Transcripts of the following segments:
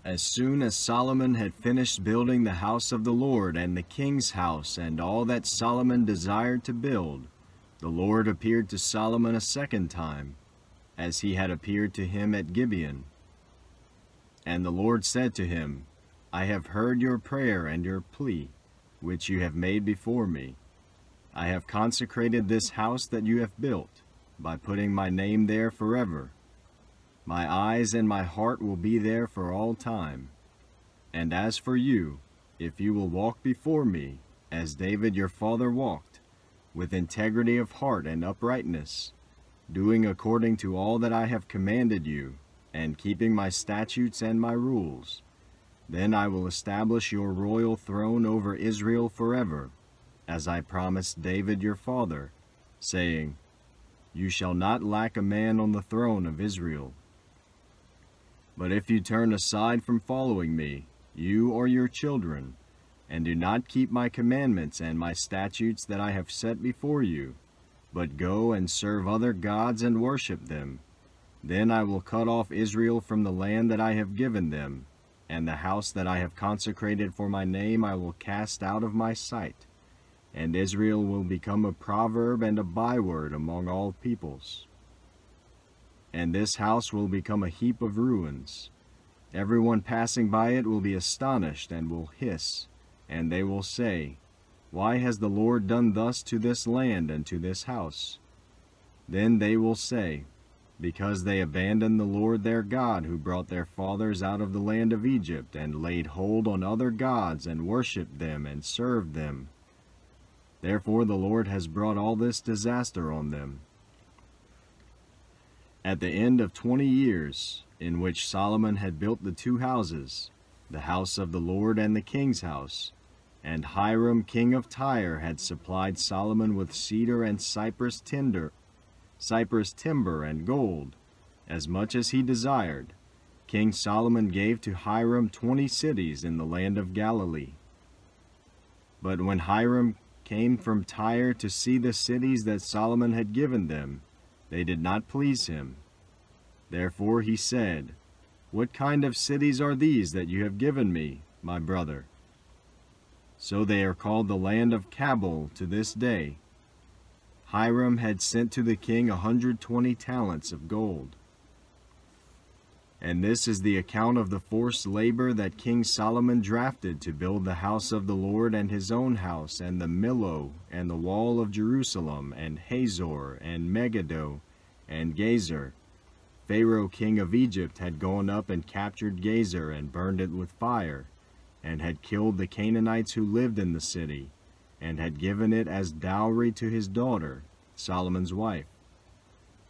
As soon as Solomon had finished building the house of the Lord and the king's house and all that Solomon desired to build, the Lord appeared to Solomon a second time, as he had appeared to him at Gibeon. And the Lord said to him, I have heard your prayer and your plea, which you have made before me. I have consecrated this house that you have built, by putting my name there forever. My eyes and my heart will be there for all time. And as for you, if you will walk before me, as David your father walked, with integrity of heart and uprightness, doing according to all that I have commanded you, and keeping my statutes and my rules, then I will establish your royal throne over Israel forever, as I promised David your father, saying, You shall not lack a man on the throne of Israel. But if you turn aside from following me, you or your children, and do not keep my commandments and my statutes that I have set before you, but go and serve other gods and worship them, then I will cut off Israel from the land that I have given them, and the house that I have consecrated for my name I will cast out of my sight, and Israel will become a proverb and a byword among all peoples. And this house will become a heap of ruins. Everyone passing by it will be astonished and will hiss, and they will say, Why has the Lord done thus to this land and to this house? Then they will say, Because they abandoned the Lord their God, who brought their fathers out of the land of Egypt, and laid hold on other gods, and worshipped them, and served them. Therefore the Lord has brought all this disaster on them. At the end of 20 years, in which Solomon had built the two houses, the house of the Lord and the king's house, and Hiram king of Tyre had supplied Solomon with cedar and cypress timber and gold, as much as he desired, King Solomon gave to Hiram 20 cities in the land of Galilee. But when Hiram came from Tyre to see the cities that Solomon had given them, they did not please him. Therefore he said, What kind of cities are these that you have given me, my brother? So they are called the land of Cabul to this day. Hiram had sent to the king 120 talents of gold. And this is the account of the forced labor that King Solomon drafted to build the house of the Lord and his own house, and the Millo, and the wall of Jerusalem, and Hazor, and Megiddo, and Gezer. Pharaoh king of Egypt had gone up and captured Gezer and burned it with fire, and had killed the Canaanites who lived in the city, and had given it as dowry to his daughter, Solomon's wife.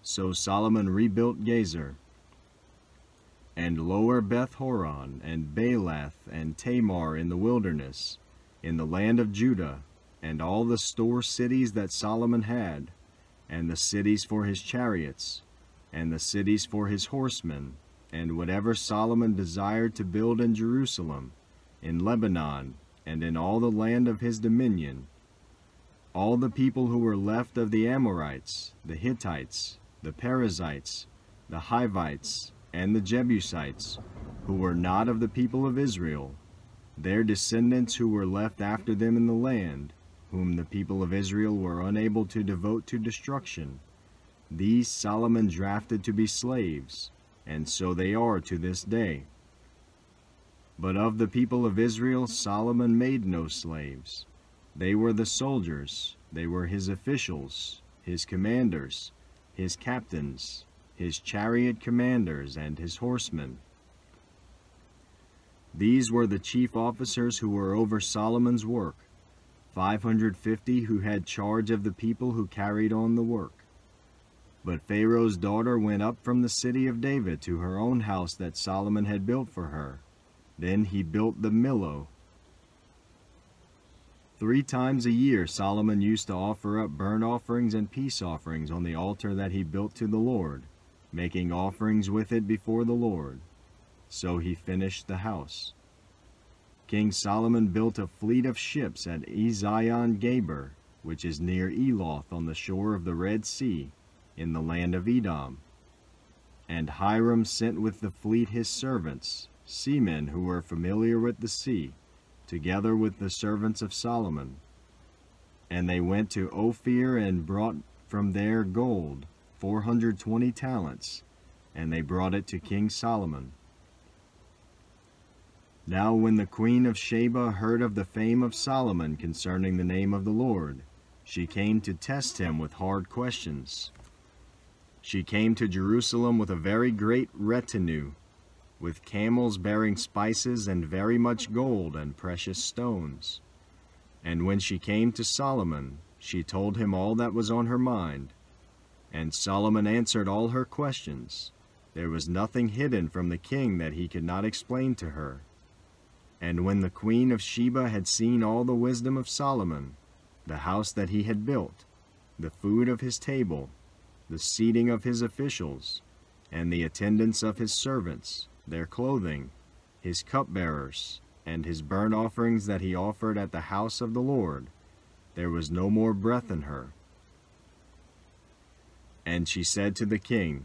So Solomon rebuilt Gezer, and Lower Beth-horon, and Baalath, and Tamar in the wilderness, in the land of Judah, and all the store cities that Solomon had, and the cities for his chariots, and the cities for his horsemen, and whatever Solomon desired to build in Jerusalem, in Lebanon, and in all the land of his dominion. All the people who were left of the Amorites, the Hittites, the Perizzites, the Hivites, and the Jebusites, who were not of the people of Israel, their descendants who were left after them in the land, whom the people of Israel were unable to devote to destruction, these Solomon drafted to be slaves, and so they are to this day. But of the people of Israel Solomon made no slaves. They were the soldiers, they were his officials, his commanders, his captains, his chariot commanders, and his horsemen. These were the chief officers who were over Solomon's work, 550 who had charge of the people who carried on the work. But Pharaoh's daughter went up from the city of David to her own house that Solomon had built for her. Then he built the Millo. 3 times a year Solomon used to offer up burnt offerings and peace offerings on the altar that he built to the Lord, making offerings with it before the Lord. So he finished the house. King Solomon built a fleet of ships at Ezion-Geber, which is near Eloth on the shore of the Red Sea, in the land of Edom. And Hiram sent with the fleet his servants, seamen who were familiar with the sea, together with the servants of Solomon. And they went to Ophir and brought from there gold, 420 talents, and they brought it to King Solomon. Now when the queen of Sheba heard of the fame of Solomon concerning the name of the Lord, she came to test him with hard questions. She came to Jerusalem with a very great retinue, with camels bearing spices and very much gold and precious stones. And when she came to Solomon, she told him all that was on her mind. And Solomon answered all her questions. There was nothing hidden from the king that he could not explain to her. And when the queen of Sheba had seen all the wisdom of Solomon, the house that he had built, the food of his table, the seating of his officials, and the attendance of his servants, their clothing, his cupbearers, and his burnt offerings that he offered at the house of the Lord, there was no more breath in her. And she said to the king,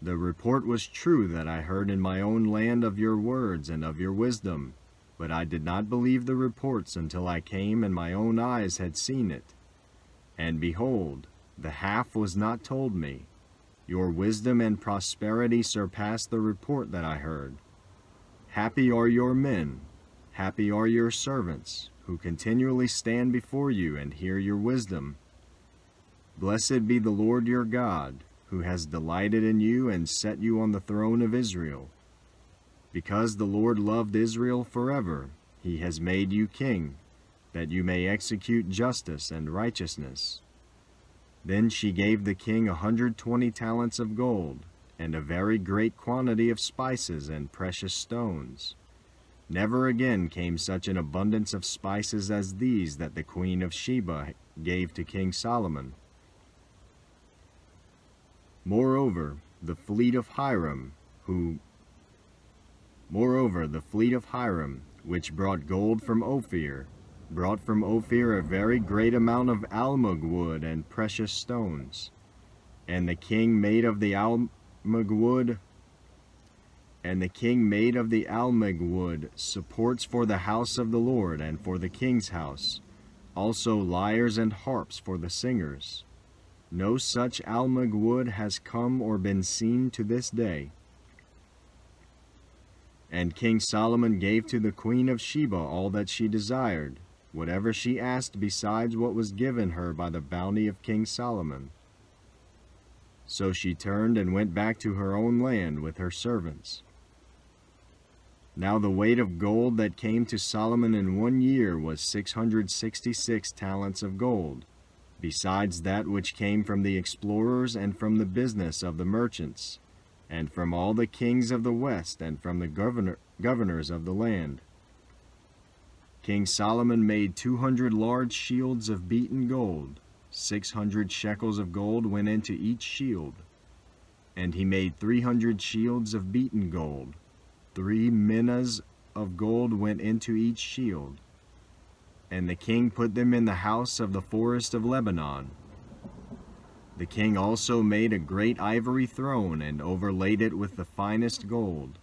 "The report was true that I heard in my own land of your words and of your wisdom, but I did not believe the reports until I came and my own eyes had seen it. And behold, the half was not told me. Your wisdom and prosperity surpassed the report that I heard. Happy are your men, happy are your servants, who continually stand before you and hear your wisdom. Blessed be the Lord your God, who has delighted in you and set you on the throne of Israel. Because the Lord loved Israel forever, he has made you king, that you may execute justice and righteousness." Then she gave the king 120 talents of gold, and a very great quantity of spices and precious stones. Never again came such an abundance of spices as these that the queen of Sheba gave to King Solomon. Moreover, the fleet of Hiram, which brought gold from Ophir, brought from Ophir a very great amount of almug wood and precious stones. And the king made of the almug wood supports for the house of the Lord and for the king's house, also lyres and harps for the singers. No such almug wood has come or been seen to this day. And King Solomon gave to the queen of Sheba all that she desired, whatever she asked besides what was given her by the bounty of King Solomon. So she turned and went back to her own land with her servants. Now the weight of gold that came to Solomon in 1 year was 666 talents of gold, besides that which came from the explorers and from the business of the merchants, and from all the kings of the west and from the governors of the land. King Solomon made 200 large shields of beaten gold. 600 shekels of gold went into each shield. And he made 300 shields of beaten gold. 3 minas of gold went into each shield. And the king put them in the house of the forest of Lebanon. The king also made a great ivory throne and overlaid it with the finest gold.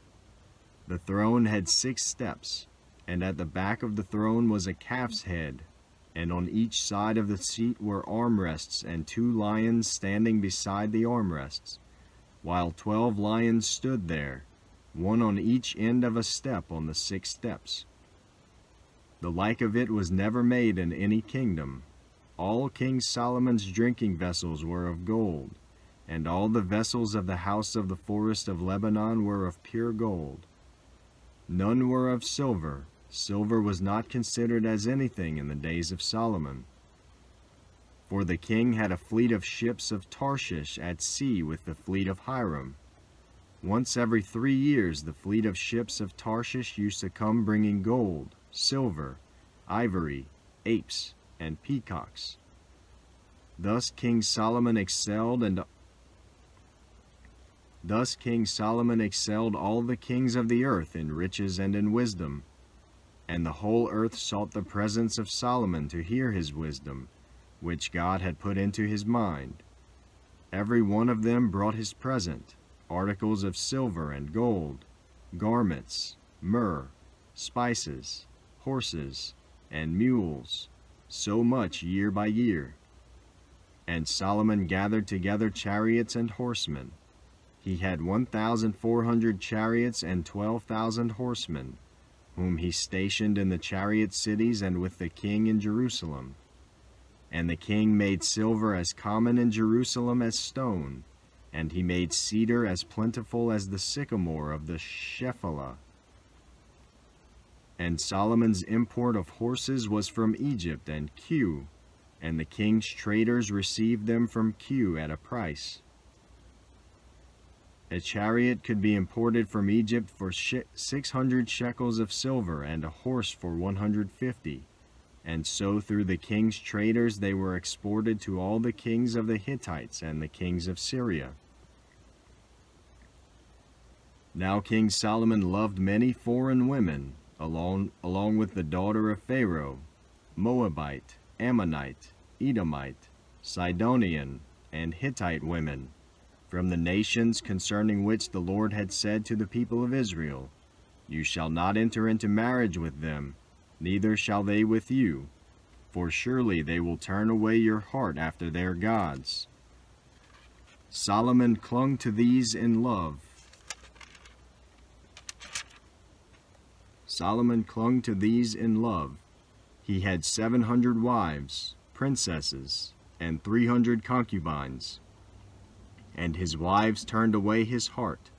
The throne had 6 steps, and at the back of the throne was a calf's head, and on each side of the seat were armrests and 2 lions standing beside the armrests, while 12 lions stood there, one on each end of a step on the 6 steps. The like of it was never made in any kingdom. All King Solomon's drinking vessels were of gold, and all the vessels of the house of the forest of Lebanon were of pure gold. None were of silver. Silver was not considered as anything in the days of Solomon. For the king had a fleet of ships of Tarshish at sea with the fleet of Hiram. Once every 3 years the fleet of ships of Tarshish used to come bringing gold, silver, ivory, apes, and peacocks. Thus King Solomon excelled all the kings of the earth in riches and in wisdom. And the whole earth sought the presence of Solomon to hear his wisdom, which God had put into his mind. Every one of them brought his present, articles of silver and gold, garments, myrrh, spices, horses, and mules, so much year by year. And Solomon gathered together chariots and horsemen. He had 1,400 chariots and 12,000 horsemen, whom he stationed in the chariot cities and with the king in Jerusalem. And the king made silver as common in Jerusalem as stone, and he made cedar as plentiful as the sycamore of the Shephelah. And Solomon's import of horses was from Egypt and Cu, and the king's traders received them from Cu at a price. A chariot could be imported from Egypt for 600 shekels of silver, and a horse for 150. And so through the king's traders they were exported to all the kings of the Hittites and the kings of Syria. Now King Solomon loved many foreign women, along with the daughter of Pharaoh, Moabite, Ammonite, Edomite, Sidonian, and Hittite women, from the nations concerning which the Lord had said to the people of Israel, "You shall not enter into marriage with them, neither shall they with you, for surely they will turn away your heart after their gods." Solomon clung to these in love. He had 700 wives, princesses, and 300 concubines. And his wives turned away his heart.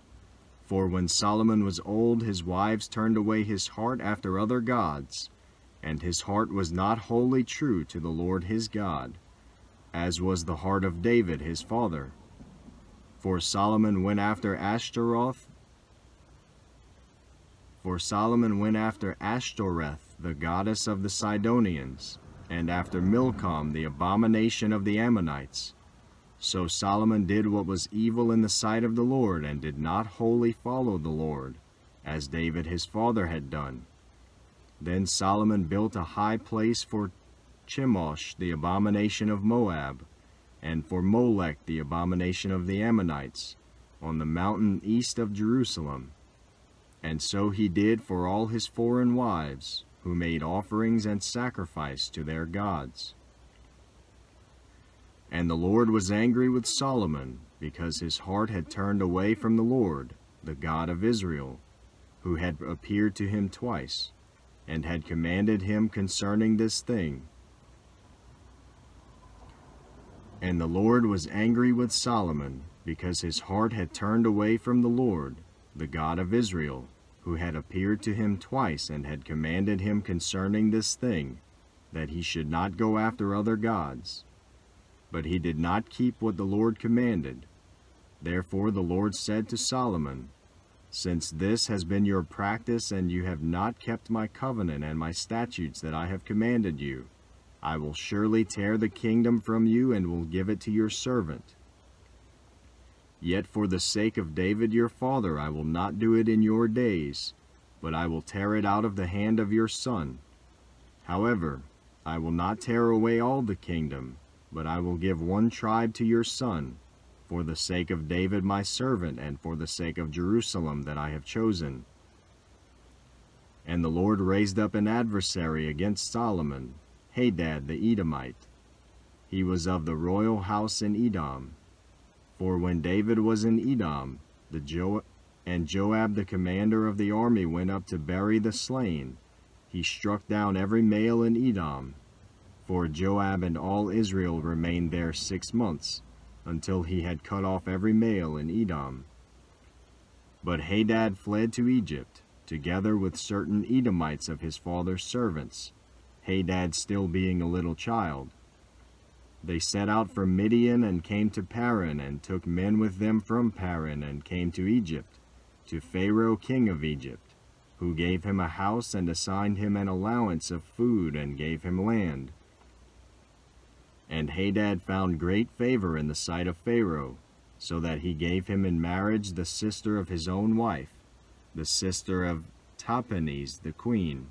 For when Solomon was old, his wives turned away his heart after other gods, and his heart was not wholly true to the Lord his God, as was the heart of David his father. For Solomon went after Ashtoreth, the goddess of the Sidonians, and after Milcom, the abomination of the Ammonites. So Solomon did what was evil in the sight of the Lord, and did not wholly follow the Lord, as David his father had done. Then Solomon built a high place for Chemosh, the abomination of Moab, and for Molech, the abomination of the Ammonites, on the mountain east of Jerusalem. And so he did for all his foreign wives, who made offerings and sacrifice to their gods. And the Lord was angry with Solomon, because his heart had turned away from the Lord, the God of Israel, who had appeared to him twice, and had commanded him concerning this thing. And the Lord was angry with Solomon, because his heart had turned away from the Lord, the God of Israel, who had appeared to him twice, and had commanded him concerning this thing, that he should not go after other gods. But he did not keep what the Lord commanded. Therefore the Lord said to Solomon, "Since this has been your practice, and you have not kept my covenant and my statutes that I have commanded you, I will surely tear the kingdom from you, and will give it to your servant. Yet for the sake of David your father I will not do it in your days, but I will tear it out of the hand of your son. However, I will not tear away all the kingdom, but I will give one tribe to your son, for the sake of David my servant, and for the sake of Jerusalem that I have chosen." And the Lord raised up an adversary against Solomon, Hadad the Edomite. He was of the royal house in Edom. For when David was in Edom, and Joab the commander of the army went up to bury the slain, he struck down every male in Edom. For Joab and all Israel remained there 6 months, until he had cut off every male in Edom. But Hadad fled to Egypt, together with certain Edomites of his father's servants, Hadad still being a little child. They set out from Midian and came to Paran, and took men with them from Paran, and came to Egypt, to Pharaoh king of Egypt, who gave him a house and assigned him an allowance of food and gave him land. And Hadad found great favor in the sight of Pharaoh, so that he gave him in marriage the sister of his own wife, the sister of Tahpenes the queen.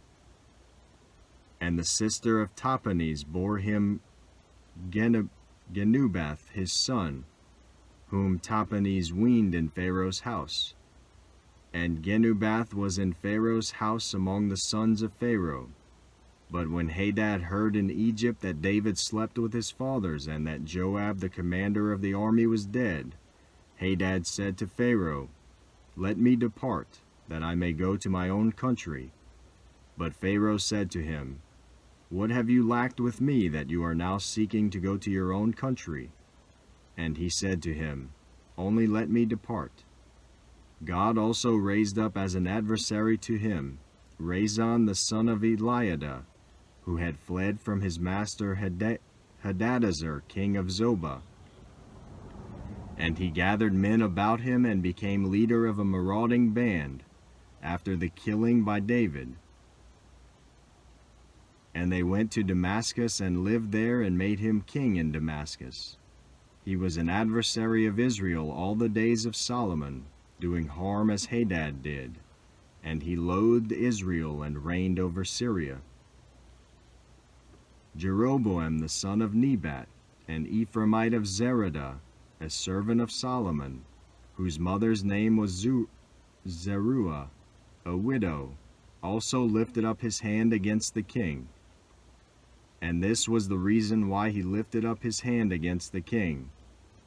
And the sister of Tahpenes bore him Genubath his son, whom Tahpenes weaned in Pharaoh's house. And Genubath was in Pharaoh's house among the sons of Pharaoh. But when Hadad heard in Egypt that David slept with his fathers, and that Joab the commander of the army was dead, Hadad said to Pharaoh, "Let me depart, that I may go to my own country." But Pharaoh said to him, "What have you lacked with me, that you are now seeking to go to your own country?" And he said to him, "Only let me depart." God also raised up as an adversary to him Rezon the son of Eliada, who had fled from his master Hadadezer, king of Zobah. And he gathered men about him and became leader of a marauding band, after the killing by David. And they went to Damascus and lived there and made him king in Damascus. He was an adversary of Israel all the days of Solomon, doing harm as Hadad did, and he loathed Israel and reigned over Syria. Jeroboam the son of Nebat, an Ephraimite of Zeradah, a servant of Solomon, whose mother's name was Zeruiah, a widow, also lifted up his hand against the king. And this was the reason why he lifted up his hand against the king.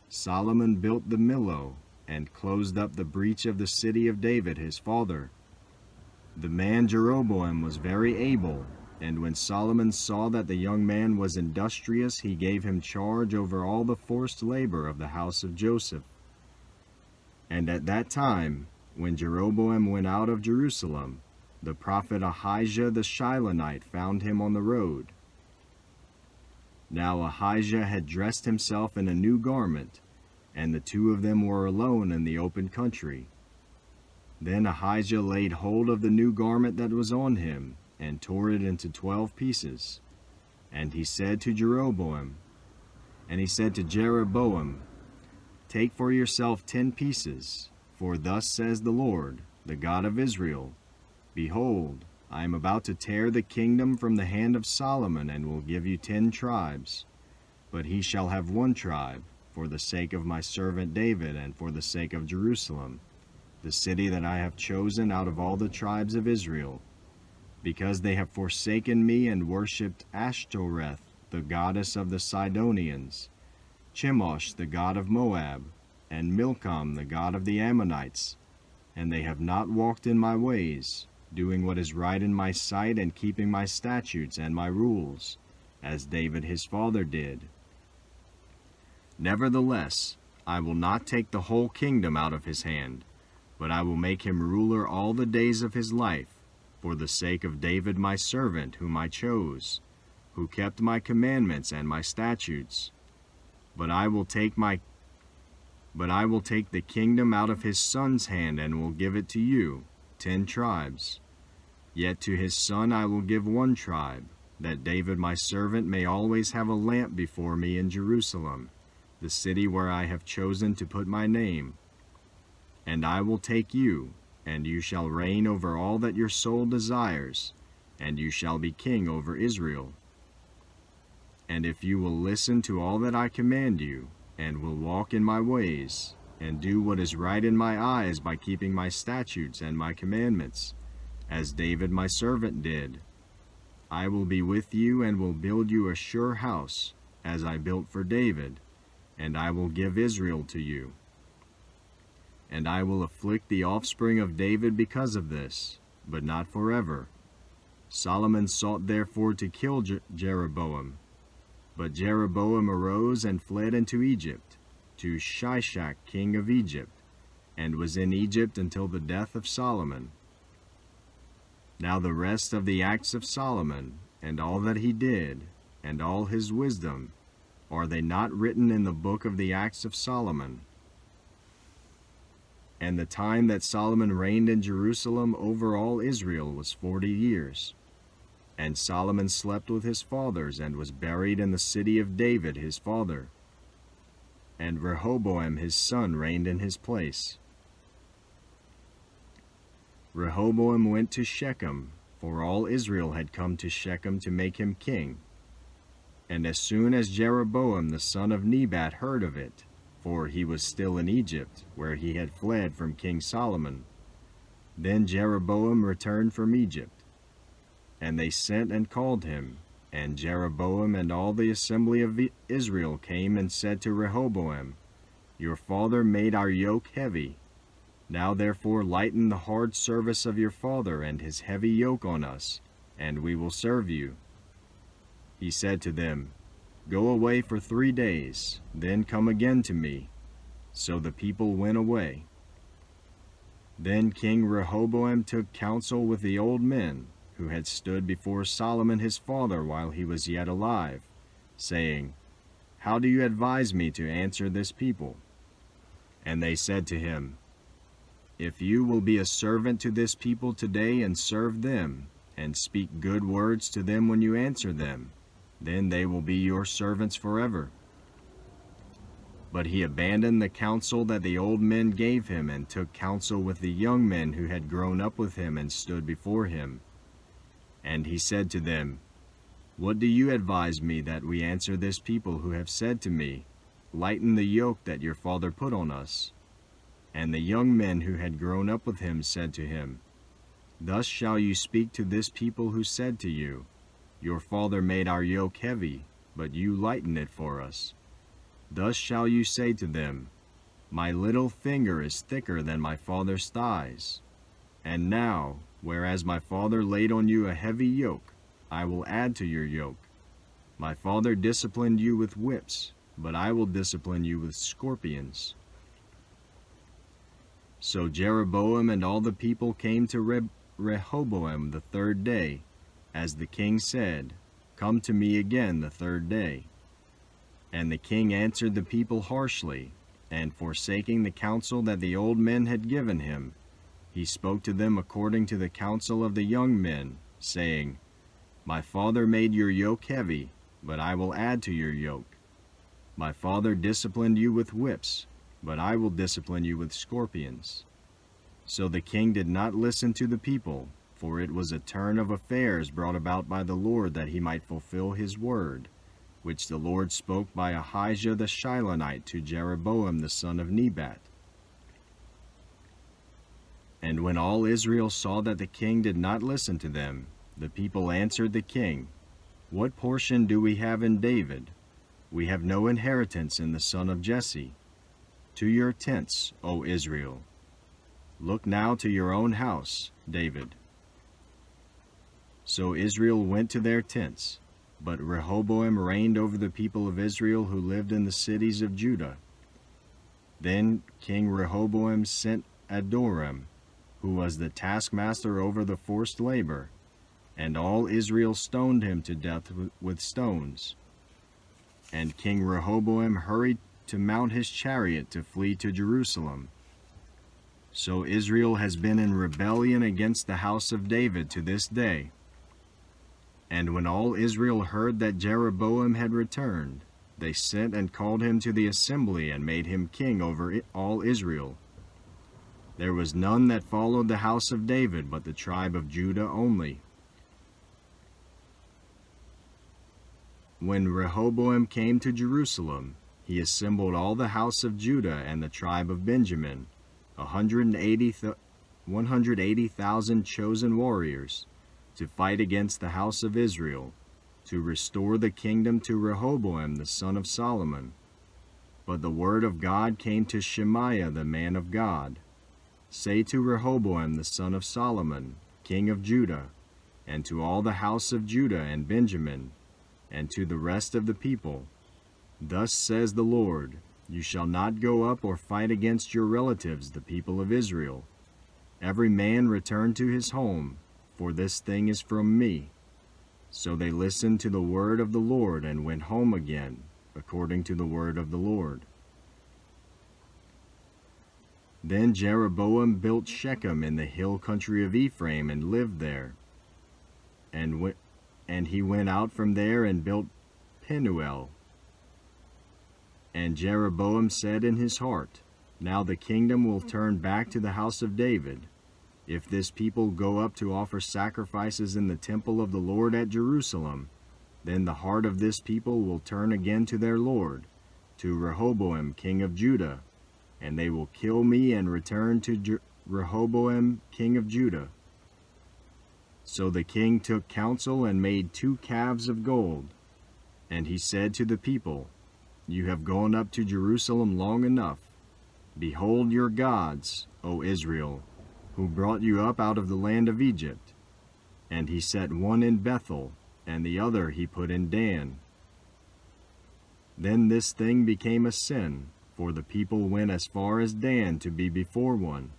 Solomon built the Millo, and closed up the breach of the city of David his father. The man Jeroboam was very able, and when Solomon saw that the young man was industrious, he gave him charge over all the forced labor of the house of Joseph. And at that time, when Jeroboam went out of Jerusalem, the prophet Ahijah the Shilonite found him on the road. Now Ahijah had dressed himself in a new garment, and the two of them were alone in the open country. Then Ahijah laid hold of the new garment that was on him, and tore it into 12 pieces. And he said to Jeroboam, "Take for yourself 10 pieces, for thus says the Lord, the God of Israel, Behold, I am about to tear the kingdom from the hand of Solomon, and will give you 10 tribes. But he shall have 1 tribe, for the sake of my servant David, and for the sake of Jerusalem, the city that I have chosen out of all the tribes of Israel, because they have forsaken me and worshipped Ashtoreth, the goddess of the Sidonians, Chemosh, the god of Moab, and Milcom, the god of the Ammonites, and they have not walked in my ways, doing what is right in my sight, and keeping my statutes and my rules, as David his father did. Nevertheless, I will not take the whole kingdom out of his hand, but I will make him ruler all the days of his life, for the sake of David my servant, whom I chose, who kept my commandments and my statutes. But I will take the kingdom out of his son's hand, and will give it to you, 10 tribes. Yet to his son I will give 1 tribe, that David my servant may always have a lamp before me in Jerusalem, the city where I have chosen to put my name. And I will take you, and you shall reign over all that your soul desires, and you shall be king over Israel. And if you will listen to all that I command you, and will walk in my ways, and do what is right in my eyes by keeping my statutes and my commandments, as David my servant did, I will be with you and will build you a sure house, as I built for David, and I will give Israel to you. And I will afflict the offspring of David because of this, but not forever. Solomon sought therefore to kill Jeroboam. But Jeroboam arose and fled into Egypt, to Shishak king of Egypt, and was in Egypt until the death of Solomon. Now the rest of the acts of Solomon, and all that he did, and all his wisdom, are they not written in the book of the acts of Solomon? And the time that Solomon reigned in Jerusalem over all Israel was 40 years. And Solomon slept with his fathers, and was buried in the city of David his father. And Rehoboam his son reigned in his place. Rehoboam went to Shechem, for all Israel had come to Shechem to make him king. And as soon as Jeroboam the son of Nebat heard of it, for he was still in Egypt, where he had fled from King Solomon, Then Jeroboam returned from Egypt, and they sent and called him. And Jeroboam and all the assembly of Israel came and said to Rehoboam, Your father made our yoke heavy. Now therefore lighten the hard service of your father and his heavy yoke on us, and we will serve you. He said to them, Go away for 3 days, then come again to me. So the people went away. Then King Rehoboam took counsel with the old men, who had stood before Solomon his father while he was yet alive, saying, How do you advise me to answer this people? And they said to him, If you will be a servant to this people today and serve them, and speak good words to them when you answer them, then they will be your servants forever. But he abandoned the counsel that the old men gave him and took counsel with the young men who had grown up with him and stood before him. And he said to them, What do you advise me that we answer this people who have said to me, Lighten the yoke that your father put on us? And the young men who had grown up with him said to him, Thus shall you speak to this people who said to you, Your father made our yoke heavy, but you lighten it for us. Thus shall you say to them, My little finger is thicker than my father's thighs. And now, whereas my father laid on you a heavy yoke, I will add to your yoke. My father disciplined you with whips, but I will discipline you with scorpions. So Jeroboam and all the people came to Rehoboam the 3rd day, as the king said, Come to me again the 3rd day. And the king answered the people harshly, and forsaking the counsel that the old men had given him, he spoke to them according to the counsel of the young men, saying, My father made your yoke heavy, but I will add to your yoke. My father disciplined you with whips, but I will discipline you with scorpions. So the king did not listen to the people, for it was a turn of affairs brought about by the Lord that he might fulfill his word, which the Lord spoke by Ahijah the Shilonite to Jeroboam the son of Nebat. And when all Israel saw that the king did not listen to them, the people answered the king, What portion do we have in David? We have no inheritance in the son of Jesse. To your tents, O Israel. Look now to your own house, David. So Israel went to their tents, but Rehoboam reigned over the people of Israel who lived in the cities of Judah. Then King Rehoboam sent Adoram, who was the taskmaster over the forced labor, and all Israel stoned him to death with stones. And King Rehoboam hurried to mount his chariot to flee to Jerusalem. So Israel has been in rebellion against the house of David to this day. And when all Israel heard that Jeroboam had returned, they sent and called him to the assembly and made him king over all Israel. There was none that followed the house of David but the tribe of Judah only. When Rehoboam came to Jerusalem, he assembled all the house of Judah and the tribe of Benjamin, 180,000 chosen warriors, to fight against the house of Israel, to restore the kingdom to Rehoboam the son of Solomon. But the word of God came to Shemaiah the man of God, Say to Rehoboam the son of Solomon, king of Judah, and to all the house of Judah and Benjamin, and to the rest of the people, Thus says the Lord, You shall not go up or fight against your relatives, the people of Israel. Every man return to his home, for this thing is from me. So they listened to the word of the Lord and went home again, according to the word of the Lord. Then Jeroboam built Shechem in the hill country of Ephraim and lived there. And he went out from there and built Penuel. And Jeroboam said in his heart, Now the kingdom will turn back to the house of David. If this people go up to offer sacrifices in the temple of the Lord at Jerusalem, then the heart of this people will turn again to their Lord, to Rehoboam king of Judah, and they will kill me and return to Rehoboam king of Judah. So the king took counsel and made 2 calves of gold. And he said to the people, You have gone up to Jerusalem long enough. Behold your gods, O Israel, who brought you up out of the land of Egypt. And he set one in Bethel, and the other he put in Dan. Then this thing became a sin, for the people went as far as Dan to be before one.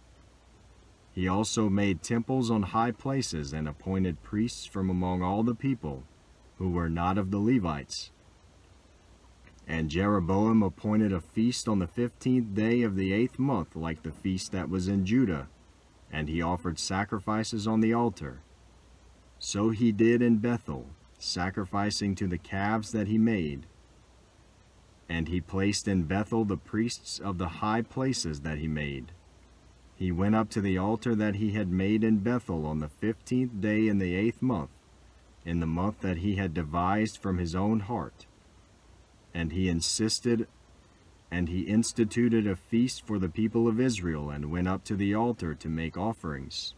He also made temples on high places and appointed priests from among all the people, who were not of the Levites. And Jeroboam appointed a feast on the 15th day of the 8th month like the feast that was in Judah, and he offered sacrifices on the altar. So he did in Bethel, sacrificing to the calves that he made. And he placed in Bethel the priests of the high places that he made. He went up to the altar that he had made in Bethel on the 15th day in the 8th month, in the month that he had devised from his own heart. And he instituted a feast for the people of Israel, and went up to the altar to make offerings.